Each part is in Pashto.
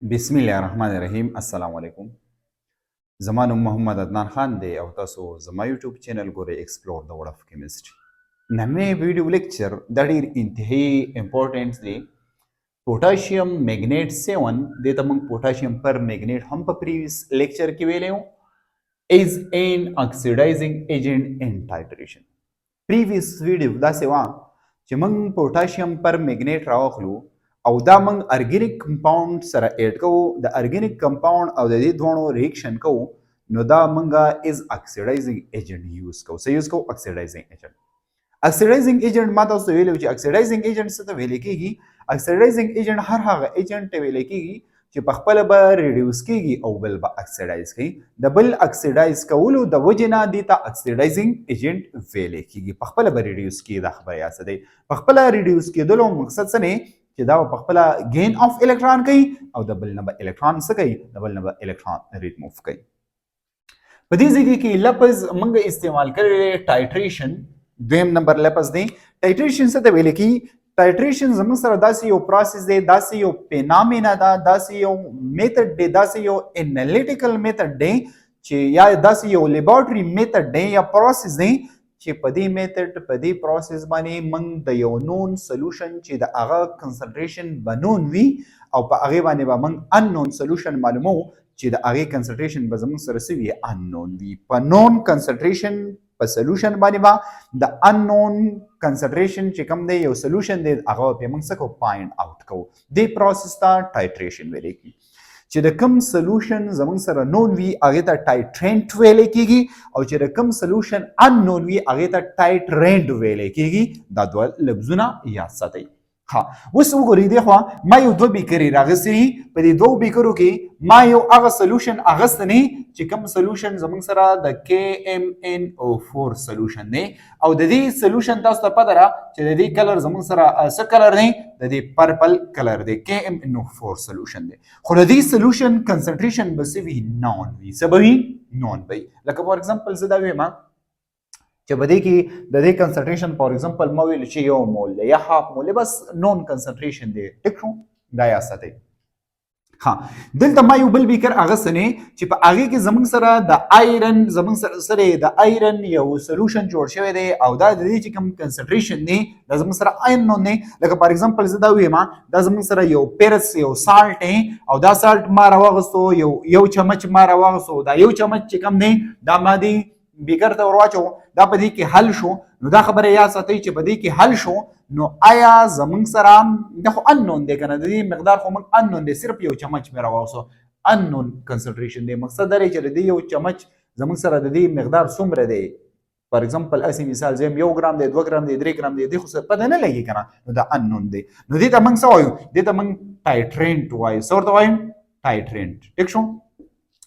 بسم الله الرحمن الرحیم السلام علیکم. زما نوم محمد عدنان خان دی او تاسو زما یوټیوب چینل ګورئ ایکسپلور د ورډ اف کیمستري. نننی ویډیو لیکچر د ډیر انتهایی امپورټنټ دی. پوټاشیم میګنیټ 7 د ته موږ پوټاشیم پر میګنیټ هم په پریویس لیکچر کې ویلو is an oxidizing agent in titration. پریویس ویډیو دا سوا چې موږ پوټاشیم پر میګنیټ راوخلو او دا موږ ارګینیک کمپاوند سره اډ کوو د ارګینیک کمپاوند او د دې دوه ریاکشن کوو نو دا موږ از اکسیډایزینګ ایجنټ یوز کوو. څه یوز کوو؟ اکسیډایزینګ ایجنټ. اکسیډایزینګ ایجنټ ما تاسو ویلو چې اکسیډایزینګ ایجنټ څه ته ویل کیږي. اکسیډایزینګ ایجنټ هر هغه ایجنټ ته ویل کیږي چې په خپل به ریډیوس کیږي او بل به اکسیډایز کوي. د بل اکسیډایز کولو د وجې نه دې ته اکسیډایزینګ ایجنټ ویل کیږي. په خپل به ریډیوس کیږي. دا خبره یاد ساتئ. په خپل ریډیوس کېدلو مقصد څه نه چې دا په خپل گین اف الکترون کوي او د بل نه به الکترون څه کوي؟ د بل نه به الکترون ریموف کوي. په دې ځای کې لفظ موږ استعمال کړی ټایټریشن. دویم نمبر لفظ دی ټایټریشن. څه ته ویل کیږي؟ ټایټریشن زموږ سره داسې یو پروسس دی، داسې یو فینامنا ده، داسې یو میتھډ دی، داسې یو انالیټیکل میتھډ دی چې یا داسې یو لیبارټری میتھډ دی یا پروسس دی چې په دې میتھډ په دې پروسس باندې موږ د یو نون سولوشن چې د هغه کنسنټریشن به نون وي او په هغې باندې به موږ ان نون سولوشن معلومو چې د هغې کنسنټریشن به زموږ سره څه وي؟ ان نون وي. په نون کنسنټریشن په سولوشن باندې به د ان نون کنسنټریشن چې کوم دی یو سولوشن دی هغه به موږ څه کوو؟ فایند آوټ کوو. دې پروسس ته ټایټریشن ویل کیږي. چې د کم سولوشن زموږ سره نون وي هغې ته ټایټرینټ ویلی کیږي او چې د کم سولوشن ان نون وي هغې ته ټایټرینټ ویلی کیږي. دا دوه لفظونه یاد ساتئ. ها اوس وګورئ دې خوا ما یو دوه بیکرې راغستې دي. په دې دوو بیکرو کې ما یو هغه سولوشن اخیستی دی چې کوم سولوشن زموږ سره د KMnO₄ سولوشن دی او د دې سولوشن تاسو ته پته ده چې د دې کلر زموږ سره څه کلر دی؟ د دې پرپل کلر دی. KMnO₄ سولوشن دی. خو د دې سولوشن کنسنټریشن به څه وي؟ نون وي. څه به وي؟ نون به وي. لکه فار ایگزامپل زه دا وایم چې په دې کې د دې کنسنټریشن فار ایگزامپل ما ویل چې یو مول دی یا هاف مول دی، بس نون کنسنټریشن دی. ټیک شو؟ دا یاد ساتئ. ها دلته ما یو بل بیکر اغستی دی چې په هغې کې زموږ سره د آیرن زموږ سره د آیرن یو سولوشن جوړ شوی دی او دا د دې چې کوم کنسنټریشن دی دا زموږ سره آیرن نون دی. لکه فار ایگزامپل زه دا ویم دا زموږ سره یو پیرس یو سالټ دی او دا سالټ ما راواغستو یو چمچ ما راواغستو. دا یو چمچ چې کوم دی دا ما دی بیکر ته ورواچو، دا په دې کې حل شو. نو دا خبره یاد ساتئ چې په دې کې حل شو نو آیا زموږ سره دا خو ان نون دی که نه؟ د دې مقدار خو موږ ان نون دی، صرف یو چمچ مې راواغستو. ان نون کنسنټریشن دی. مقصد دا دی چې د دې یو چمچ زموږ سره د دې مقدار څومره دی. فار ایگزامپل اسې مثال زه یم 1 ګرام دی، 2 ګرام دی، 3 ګرام دی، دې خو څه پته نه لګي که نه؟ نو دا ان نون دی. نو دې ته موږ څه وایو؟ دې ته موږ ټایټرینټ وایو. څه ورته وایو؟ ټایټرینټ. ټیک شو؟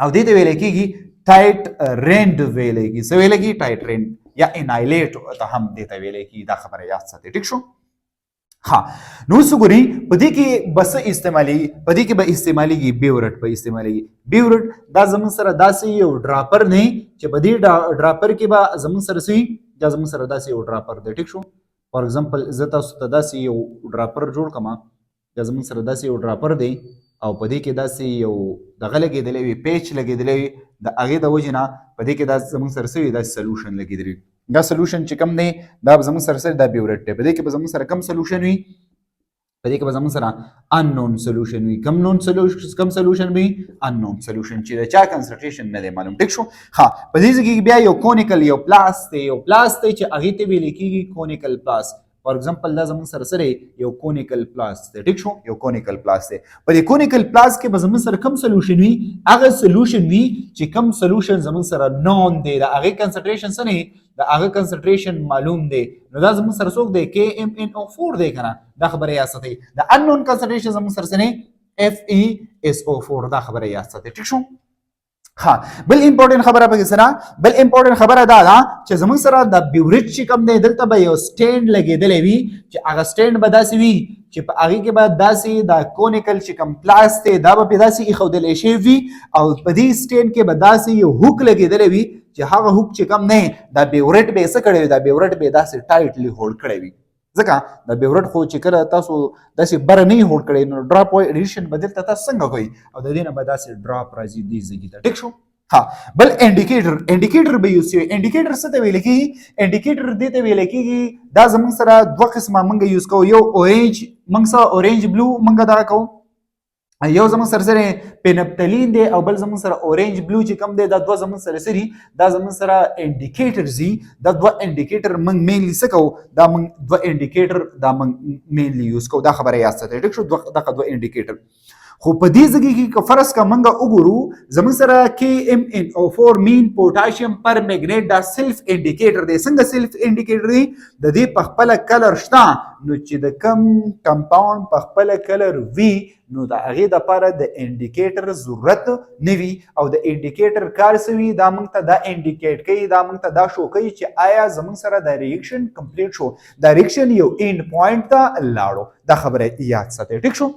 او دې ته ویلی کېږي ټایټرینټ ویلی کېږي. څه ویلی کېږي؟ ټایټرینټ یا انایلیټ ته هم دې ته ویلی کېږي. دا خبره یاد ساتئ. ټیک شو؟ ها نو اوس وګورئ په دې کې به څه استعمالېږي. په دې کې به استعمالېږي بیورټ به استعمالېږي. بیورټ دا زموږ سره داسې یو ډراپر دی چې په دې ډراپر کې به زموږ سره څه وي؟ دا زموږ سره داسې یو ډراپر دی. ټیک شو؟ فار ایگزامپل زه تاسو ته داسې یو ډراپر جوړ کړم. دا زموږ سره داسې یو ډراپر دی او په دې کې داسې یو دغه لګېدلی وي، پیچ لګېدلی وي. د هغې د وجې نه په دې کې دا زموږ سره څه وي؟ داسې سلوشن لګېدلی وي. دا سلوشن چې کوم دی دا به زموږ سره څه دا بیورټ دی. په دې کې به زموږ سره کم سلوشن وي؟ په دې کې به زموږ سره ان نون سلوشن وي. کم سلوشن وي؟ ان نون سلوشن چې د چا کنسنټریشن نه دی معلوم. ټیک شو؟ ها په دې ځای کې بیا یو کونیکل یو پلاس دی. یو پلاس دی چې هغې ته ویلی کېږي کونیکل پلاس. فار ایگزامپل دا زموږ سره سره یو کونیکل پلاس دی. ټیک شو؟ یو کونیکل پلاس دی. په دې کونیکل پلاس کې به زموږ سره کم سلوشن وي؟ هغه سلوشن وي چې کم سلوشن زموږ سره نون دی. د هغې کنسنټریشن څه نه د هغه کنسنټریشن معلوم دی. نو دا زموږ سره څوک دی؟ KMnO₄ دی که نه؟ دا خبره یاد ساتئ. د ان نون کنسنټریشن زموږ سره څه نه FeSO₄. دا خبره یاد ساتئ. ټیک شو؟ ها بل امپورټنت خبره پکې سره بل امپورټنت خبره دا ده چې زموږ سره د بیورټ چې کوم دی دلته به یو سټینډ لګېدلی وي چې هغه سټینډ به داسې وي چې په هغې کې به داسې د کونیکل چې کوم پلاس دی دا به پرې داسې ایښودلی شوی وي او په دې سټینډ کې به داسې یو هوک لګېدلی وي چې هغه هوک چې کوم دی دا بیورټ به یې څه کړی وي؟ دا بیورټ به یې داسې ټایټلی هولډ کړی وي. ځکه د بیورټ خو چې کله تاسو داسې بره نه هوډ کړئ نو ډراپ وای ریډیشن به دلته تاسو څنګه کوئ او د دې نه به داسې ډراپ راځي دې ځای ته ټیک شو. ها بل انډیکیټر به یوز کوي. انډیکیټر څه ته ویل کیږي؟ انډیکیټر دې ته ویل کیږي دا زموږ سره دوه قسمه موږ یوز کوو، یو اورنج موږ سره اورنج بلو موږ دا کوو، یو زموږ سره پینپتلین دی او بل زموږ سره اورنج بلو چې کوم دی دا دوه زموږ سره سری دا زموږ سره انډیکیټرز دي. دا دوه انډیکیټر موږ مینلی څه کوو؟ دا موږ دوه انډیکیټر دا موږ مینلی یوز کوو. دا خبره یاد ساتئ ټیک شو. دغه دوه انډیکیټر خو په دې ځای کې که فرض کا موږ وګورو زموږ سره KMnO₄ مین پوټاشیم پرمنګنیټ دا سیلف انډیکیټر دی. څنګه سیلف انډیکیټر دی؟ د دې په خپل کلر شته نو چې د کم کمپاوند په خپل کلر وی نو د هغې دپاره د انډیکیټر ضرورت نه وي او د انډیکیټر کار څه وي؟ دا موږ ته دا انډیکیټ کوي، دا موږ ته دا شو کوي چې آیا زموږ سره دا ریاکشن کمپلیټ شو، دا ریاکشن یو اینډ پوینټ ته لاړو. دا خبره یاد ساتئ ټیک شو.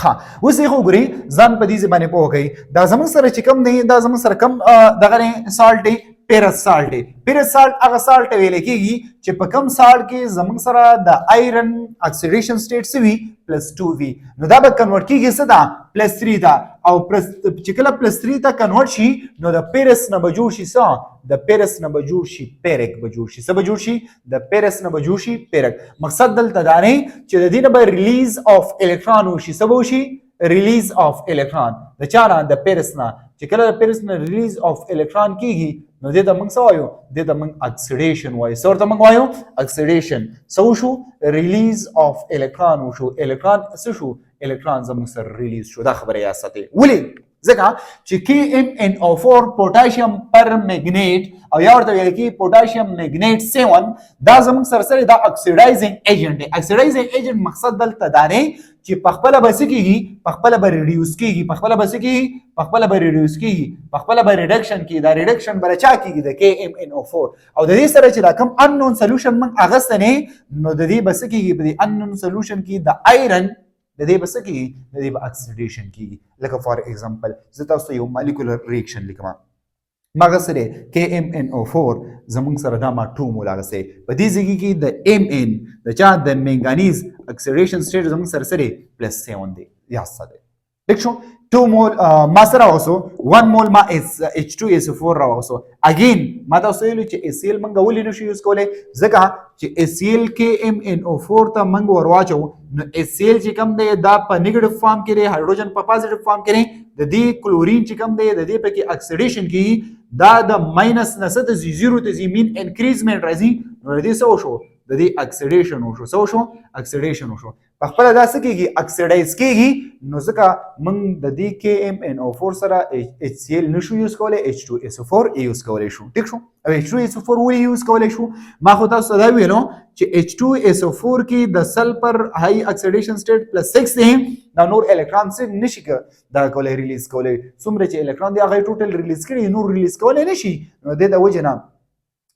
ها اوس یې خو ګورئ ځان په دې باندې پوه کوئ. دا زموږ سره چې کوم دی دا زموږ سره کم دغه سالټ دی، پیرس سالټ دی. پیرس سالټ هغه سالټ ویل کېږي چې په کم سالټ کې زموږ سره د آیرن اکسیډیشن سټیټ څه وي؟ +2 وي. نو دا به کنورټ کېږي څه ده؟ +3 ده. او چې کله +3 ته کنورټ شي نو د پیرس نه به جوړ شي څه؟ د پیرس نه به جوړ شي پیرک به جوړ شي. څه به جوړ شي؟ د پیرس نه به جوړ شي پیرک. مقصد دلته دا نه چې د دې نه به ریلیز اف الکترون وشي. څه به وشي؟ ریلیز اف الکترون. د چا نه؟ د پیرس نه. چې کله د پیرس نه ریلیز اف الکترون کېږي نو دې ته موږ څه وایو؟ دې ته موږ اکسیډیشن وایو. څه ورته موږ وایو؟ اکسیډیشن. څه وشو؟ ریلیز اف الکترون وشو. الکترون څه شو؟ الکترون زموږ سره ریلیز شو. دا خبره یاد ساتئ. ولې؟ ځکه چې KMnO₄ پوټاشیم پرمنګنیټ او یا ورته ویل کېږي پوټاشیم منګنیټ 7 دا زموږ سره سره دا اکسیډایزینګ ایجنټ دی. اکسیډایزینګ ایجنټ مقصد دلته دا دی چې په خپله به څه کېږي؟ په خپله به ریډیوس کېږي. په خپله به څه کېږي؟ په خپله به ریډیوس کېږي. په خپله به ریډکشن کېږي. دا ریډکشن به چا کېږي؟ د KMnO₄ او د دې سره چې دا کوم اننون سولوشن موږ اخیستی نو د دې به څه کېږي؟ په دې اننون سولوشن کې د آیرن د دې به څه کېږي؟ د دې به اکسیډیشن کېږي. لکه فار ایگزامپل زه تاسو ته یو مالیکولر ریاکشن لیکم. مغه سره KMnO₄ زموږ سره دا ما 2 مول اغسته. په دې ځای کې د Mn د چا د منګانیز اکسیډیشن سټیټ زموږ سره سره +7 دی. یا ساده ټیک شو. 2 مول ما سره اوسو 1 مول ما H2SO4 راوسو. اگین ما تاسو ویلو چې HCl منګه ولې نشو یوز کولای ځکه چې HCl KMnO₄ ته منګ ورواچو نو HCl چې کوم دی دا په نیگیټیو فارم کې دی، هایدروجن په پازیټیو فارم کې دی. د دې کلورین چې کوم دی د دې پکې اکسیډیشن کیږي دا د ماینس نه ست 0 ته زی مین انکریزمنٹ راځي نو د دې څه وشو؟ د دې اکسیډیشن وشو. څه وشو؟ اکسیډیشن وشو. په خپل دا څه کېږي؟ اکسیډایز کېږي. نو ځکه موږ د دې KMnO₄ سره HCl نشو یوز کولی، H2SO4 یوز کولی شو. ټیک شو. او H2SO4 ولې یوز کولی شو؟ ما خو تاسو دا ویلو چې H2SO4 کې د سلفر هاي اکسیډیشن سټیټ +6 دی. دا نور الکترون څه نشي دا کولی ریلیز کولی. څومره چې الکترون دی هغه ټوټل ریلیز کړي نور ریلیز کولی نشي. نو د وجه نه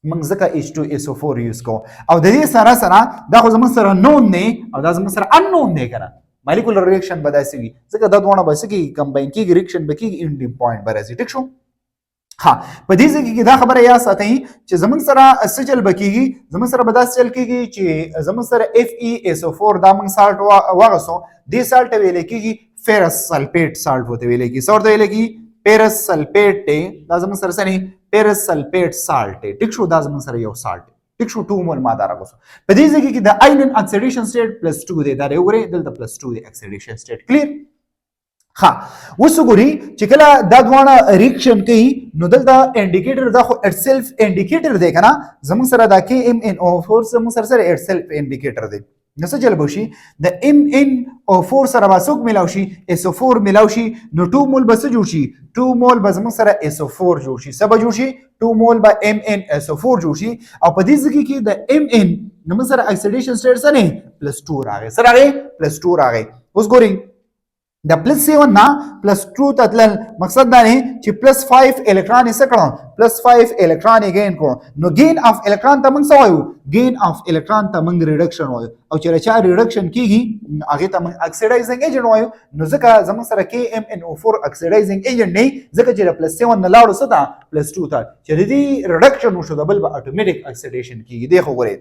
موږ ځکه H2SO4 یوز کوو. او د دې سره سره دا خو زموږ سره نون دی او دا زموږ سره اننون دی که نه. مالیکولر ریاکشن به داسې وي ځکه دا دواړه به څه کېږي؟ کمباین کېږي، ریاکشن به کېږي، اینډ پوینټ به راځي. ټیک شو. ها په دې ځای کې دا خبره یاد ساتئ چې زموږ سره څه چل به کېږي؟ زموږ سره به داسې چل کېږي چې زموږ سره FeSO4 دا موږ سالټ واغسو. دې سالټ ویلی کېږي فیرس سلفیټ سالټ ورته ویلی کېږي. څه ورته ویلی کېږي؟ پیرس سلفیټ دی. دا زموږ سره څه دی؟ پیرس سلفیټ سالټ دی. ټیک شو. دا زموږ سره یو سالټ دی. ټیک شو. 2 مول ما دا راغوسو. په دې ځای کې د آیرن اکسیډیشن سټیټ +2 دی. دا وګورئ دلته +2 دی اکسیډیشن سټیټ. کلیر؟ ها اوس وګورئ چې کله دا دواړه ریاکشن کوي نو دلته انډیکیټر دا خو اټ سیلف انډیکیټر دی کنه. زموږ سره دا KMnO₄ زموږ سره اټ سیلف انډیکیټر دی. نو څه چل به وشي؟ د MnO₄ سره به څوک میلاو شي؟ SO4 میلاو شي. نو 2 مول به څه جوړ شي؟ 2 مول به زموږ سره SO4 جوړ شي. څه به جوړ شي؟ 2 مول به MnSO4 جوړ شي. او په دې ځای کې د Mn نو موږ سره اکسیډیشن سټیټ څه نه +2 راغی. څه راغی؟ +2 راغی. اوس ګورئ د +7 نه +2 ته تلل مقصد دا دی چې +5 الکترون یې څه کړو؟ +5 الکترون یې ګین کړو. نو ګین اف الکترون ته موږ څه وایو؟ ګین اف الکترون ته موږ ریډکشن وایو. او چې چا ریډکشن کېږي هغې ته موږ اکسیډایزینګ ایجنټ وایو. نو ځکه زموږ سره KMnO₄ اکسیډایزینګ ایجنټ دی ځکه چې د +7 نه لاړو څه ته؟ +2 ته. چې د دې ریډکشن وشو د بل به اټومیټک اکسیډیشن کېږي. دی خو ګورئ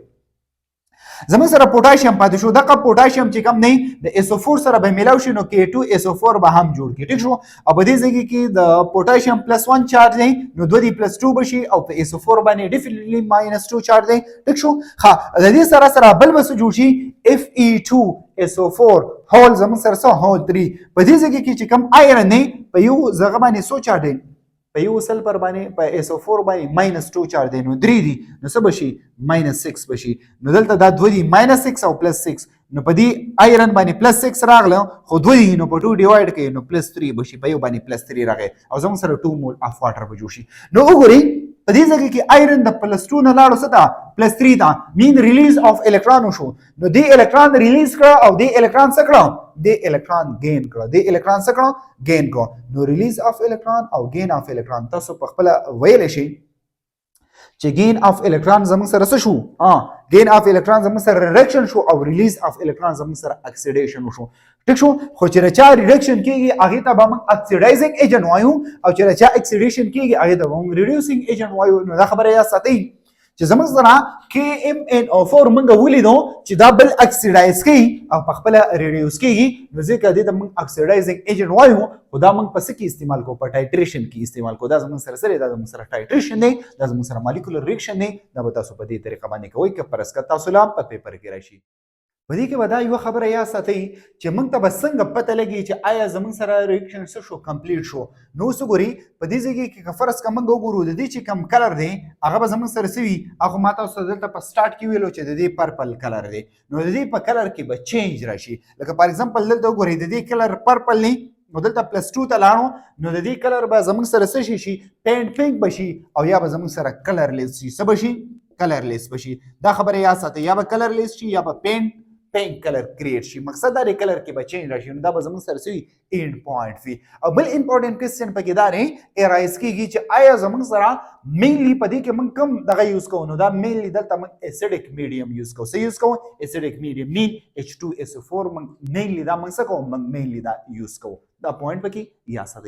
زمون سره پوتاشیم پاتې شو دغه پوتاشیم چې کم نه د SO4 سره به ملاو شي نو K2SO4 به هم جوړ کړي ټیک شو او په دې ځای کې د پوتاشیم +1 چارج دی نو 2 دی +2 بشي او په SO4 باندې ډیفینیټلی -2 چارج دی ټیک شو ها د دې سره سره بل بس جوړ شي Fe2SO4 هول زمون سره سو هول 3 په دې ځای کې چې کم آیرن نه په یو ځای باندې سو چارج دی په یو سلفر باندې په SO4 باندې -2 چارج دی نو 3 دی نو څه بشي -6 بشي نو دلته دا 2 دی -6 او +6 نو په دې آیرن باندې +6 راغله خو 2 دی نو په 2 ډیوایډ کړي نو +3 بشي په یو باندې +3 راغی او زموږ سره 2 مول اف واټر به جوړ شي نو وګورئ په دې ځای کې آیرن د +2 نه لاړو څه ته +3 ته مین ریلیز اف الکترون شو نو دی الکترون ریلیز کړه او دی الکترون څه کړه دی الکترون گین کړه دی الکترون څه کړه گین کړه نو ریلیز اف الکترون او گین اف الکترون تاسو په خپل ویل شي چې گین اف الکترون زموږ سره څه شو گین اف الکترون زموږ سره ریډکشن شو او ریلیز اف الکترون زموږ سره اکسیډیشن شو ټیک شو خو چې رچا ریډکشن کیږي هغه ته به موږ اکسیډایزینګ ایجنټ وایو او چې رچا اکسیډیشن کیږي هغه ته به موږ ریډیوسینګ ایجنټ وایو نو دا خبره یا ساتئ چې زموږ سره KMnO₄ موږ ولیدو چې دا بل اکسیډایز کوي او په خپل ریډیوس کیږي نو ځکه دې ته موږ اکسیډایزینګ ایجنټ وایو خو دا موږ په څه کې استعمال کوو په ټایټریشن کې استعمال کوو دا زموږ سره سره دا زموږ سره ټایټریشن دی دا زموږ سره مالیکولر ریاکشن دی دا به تاسو په دې طریقه باندې کوئ که فرض کړه تاسو لا په پیپر کې راشي په دې کې به دا یو خبره یا ساتئ چې موږ ته به څنګه پته لګي چې آیا زموږ سره ریاکشن څه شو کمپلیټ شو نو اوس وګورئ په دې ځای کې که فرض کړه موږ وګورو د دې چې کم کلر دی هغه به زموږ سره څه وي هغه ما تاسو دلته په سټارټ کې ویلو چې د دې پرپل کلر دی نو د دې په کلر کې به چینج راشي لکه فار ایگزامپل دلته وګورئ د دې کلر پرپل نه نو دلته +2 ته لاړو نو د دې کلر به زموږ سره څه شي پینک بشي او یا به زموږ سره کلرلیس شي څه بشي کلرلیس بشي دا خبره یا ساتئ یا به کلرلیس شي یا به پینک کلر کریټ شي مقصد دا کلر کې به چینج راشي نو دا به زموږ سره سوي اینډ پوینټ وي او بل امپورټنٹ کوېسچن پکې دا دی ایرایز کېږي چې آیا زموږ سره مینلی په دې کې موږ کوم دغه یوز کوو نو دا مینلی دلته موږ اسیډک میډیم یوز کوو څه یوز کوو اسیډک میډیم مین H2SO4 موږ مینلی دا موږ څه کوو موږ مینلی دا یوز کوو دا پوینټ پکې یا ساتئ